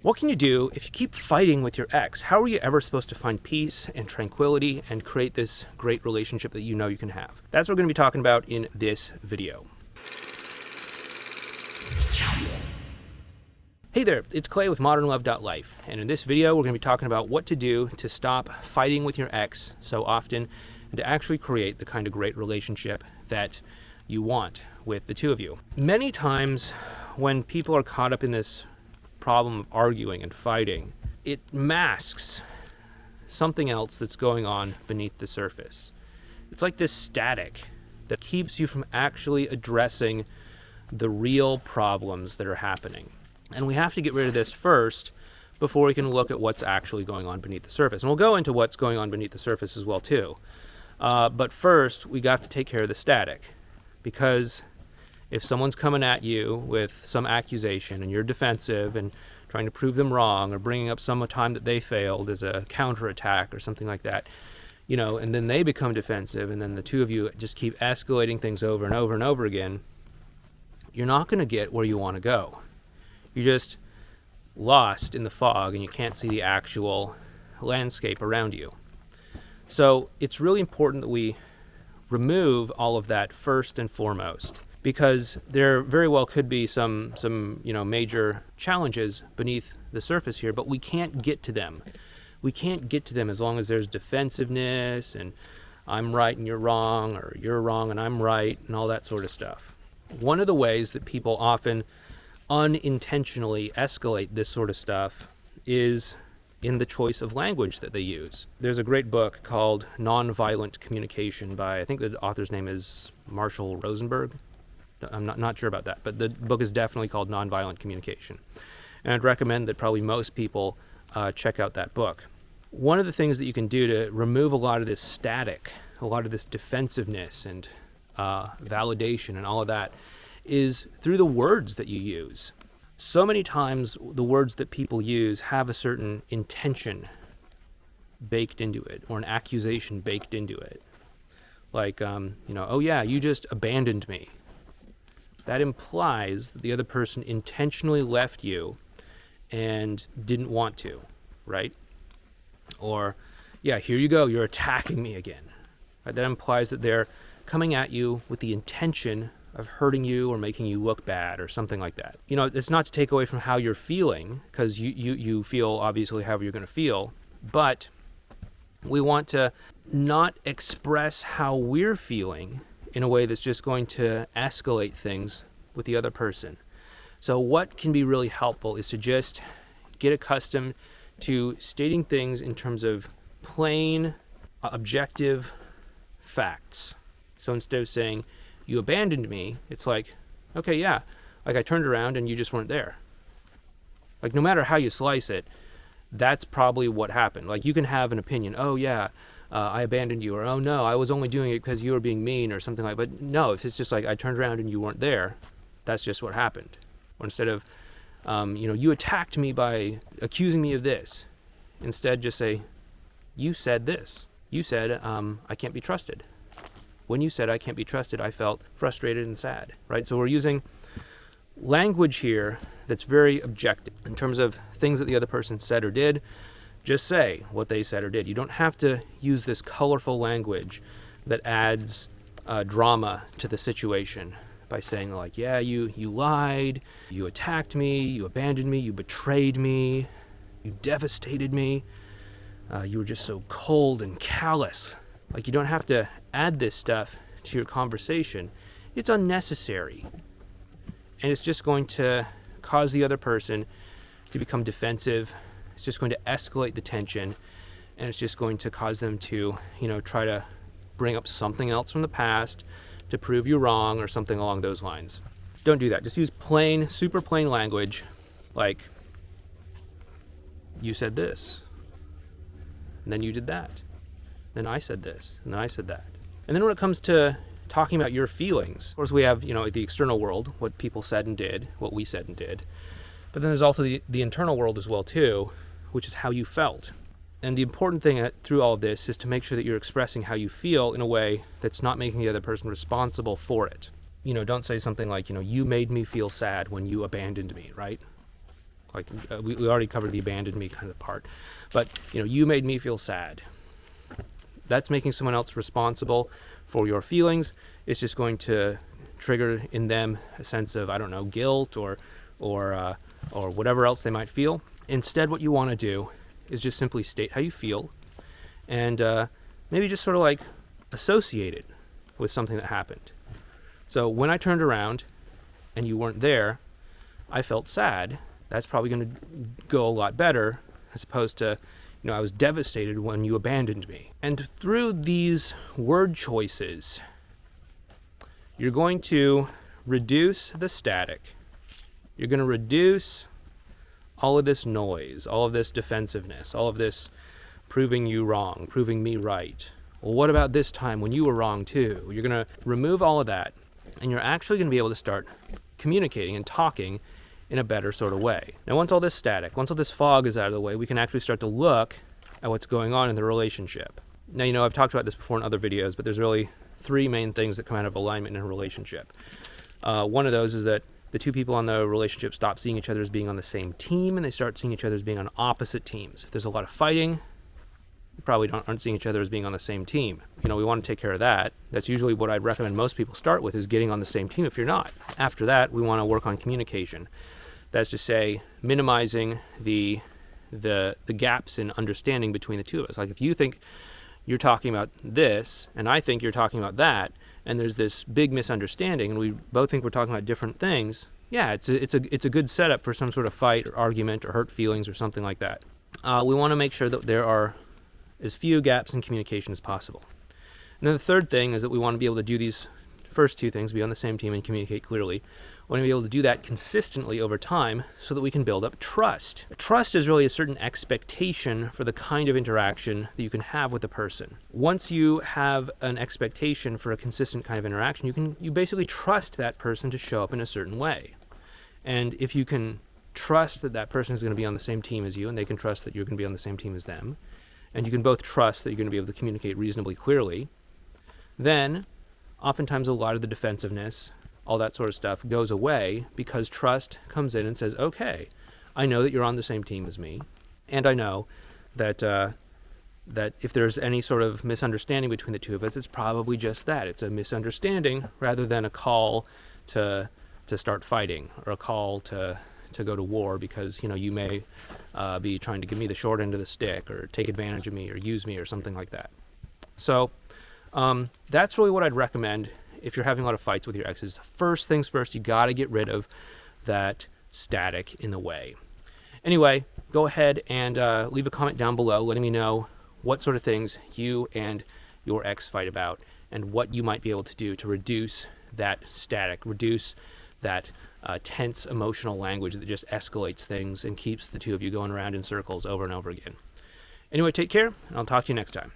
What can you do if you keep fighting with your ex? How are you ever supposed to find peace and tranquility and create this great relationship that you know you can have? That's what we're going to be talking about in this video. Hey there, it's Clay with modernlove.life, and in this video we're going to be talking about what to do to stop fighting with your ex so often and to actually create the kind of great relationship that you want with the two of you. Many times when people are caught up in this problem of arguing and fighting, it masks something else that's going on beneath the surface. It's like this static that keeps you from actually addressing the real problems that are happening. And we have to get rid of this first before we can look at what's actually going on beneath the surface. And we'll go into what's going on beneath the surface as well too. But first, we got to take care of the static, because if someone's coming at you with some accusation and you're defensive and trying to prove them wrong or bringing up some time that they failed as a counterattack or something like that, and then they become defensive and then the two of you just keep escalating things over and over and over again, you're not going to get where you want to go. You're just lost in the fog and you can't see the actual landscape around you. So it's really important that we remove all of that first and foremost, because there very well could be some major challenges beneath the surface here, but we can't get to them. We can't get to them as long as there's defensiveness and I'm right and you're wrong, or you're wrong and I'm right, and all that sort of stuff. One of the ways that people often unintentionally escalate this sort of stuff is in the choice of language that they use. There's a great book called Nonviolent Communication by, I think the author's name is Marshall Rosenberg. I'm not sure about that, but the book is definitely called Nonviolent Communication. And I'd recommend that probably most people check out that book. One of the things that you can do to remove a lot of this static, a lot of this defensiveness and validation and all of that, is through the words that you use. So many times the words that people use have a certain intention baked into it, or an accusation baked into it. Like, oh yeah, you just abandoned me. That implies that the other person intentionally left you and didn't want to, right? Or, yeah, here you go, you're attacking me again. Right? That implies that they're coming at you with the intention of hurting you or making you look bad or something like that. It's not to take away from how you're feeling, because you feel obviously however you're going to feel, but we want to not express how we're feeling in a way that's just going to escalate things with the other person. So what can be really helpful is to just get accustomed to stating things in terms of plain, objective facts. So instead of saying, you abandoned me, it's like, okay, yeah, like I turned around and you just weren't there. Like, no matter how you slice it, that's probably what happened. Like, you can have an opinion, oh yeah, I abandoned you, or oh no, I was only doing it because you were being mean, or something like that. But no, if it's just like I turned around and you weren't there, that's just what happened. Or instead of, you attacked me by accusing me of this, instead just say, you said this. You said, I can't be trusted. When you said I can't be trusted, I felt frustrated and sad, right? So we're using language here that's very objective. In terms of things that the other person said or did, just say what they said or did. You don't have to use this colorful language that adds drama to the situation by saying like, yeah, you lied, you attacked me, you abandoned me, you betrayed me, you devastated me, you were just so cold and callous. Like, you don't have to add this stuff to your conversation. It's unnecessary. And it's just going to cause the other person to become defensive. It's just going to escalate the tension. And it's just going to cause them to, try to bring up something else from the past to prove you wrong or something along those lines. Don't do that. Just use plain, super plain language, like, you said this, and then you did that. Then I said this, and then I said that. And then when it comes to talking about your feelings, of course we have, the external world, what people said and did, what we said and did. But then there's also the internal world as well too, which is how you felt. And the important thing through all of this is to make sure that you're expressing how you feel in a way that's not making the other person responsible for it. Don't say something like, you made me feel sad when you abandoned me, right? Like we already covered the abandoned me kind of part. But, you made me feel sad. That's making someone else responsible for your feelings. It's just going to trigger in them a sense of, I don't know, guilt or whatever else they might feel. Instead, what you want to do is just simply state how you feel and maybe just sort of like associate it with something that happened. So when I turned around and you weren't there, I felt sad. That's probably going to go a lot better as opposed to, I was devastated when you abandoned me. And through these word choices, you're going to reduce the static. You're going to reduce all of this noise, all of this defensiveness, all of this proving you wrong, proving me right. Well, what about this time when you were wrong too? You're going to remove all of that, and you're actually going to be able to start communicating and talking in a better sort of way. Now, once all this static, once all this fog is out of the way, we can actually start to look at what's going on in the relationship. Now, I've talked about this before in other videos, but there's really three main things that come out of alignment in a relationship. One of those is that the two people on the relationship stop seeing each other as being on the same team, and they start seeing each other as being on opposite teams. If there's a lot of fighting, you probably aren't seeing each other as being on the same team. We want to take care of that. That's usually what I'd recommend most people start with, is getting on the same team if you're not. After that, we want to work on communication. That's to say, minimizing the gaps in understanding between the two of us. Like if you think you're talking about this, and I think you're talking about that, and there's this big misunderstanding, and we both think we're talking about different things, yeah, it's a good setup for some sort of fight or argument or hurt feelings or something like that. We want to make sure that there are as few gaps in communication as possible. And then the third thing is that we want to be able to do these first two things, be on the same team and communicate clearly. We want to be able to do that consistently over time so that we can build up trust. Trust is really a certain expectation for the kind of interaction that you can have with a person. Once you have an expectation for a consistent kind of interaction, you basically trust that person to show up in a certain way. And if you can trust that that person is going to be on the same team as you, and they can trust that you're going to be on the same team as them, and you can both trust that you're going to be able to communicate reasonably clearly, then oftentimes a lot of the defensiveness, all that sort of stuff goes away because trust comes in and says, okay, I know that you're on the same team as me, and I know that that if there's any sort of misunderstanding between the two of us, it's probably just that. It's a misunderstanding rather than a call to start fighting or a call to go to war because, you may be trying to give me the short end of the stick or take advantage of me or use me or something like that. So that's really what I'd recommend if you're having a lot of fights with your exes. First things first, you got to get rid of that static in the way. Anyway, go ahead and leave a comment down below letting me know what sort of things you and your ex fight about and what you might be able to do to reduce that static, reduce that tense emotional language that just escalates things and keeps the two of you going around in circles over and over again. Anyway, take care, and I'll talk to you next time.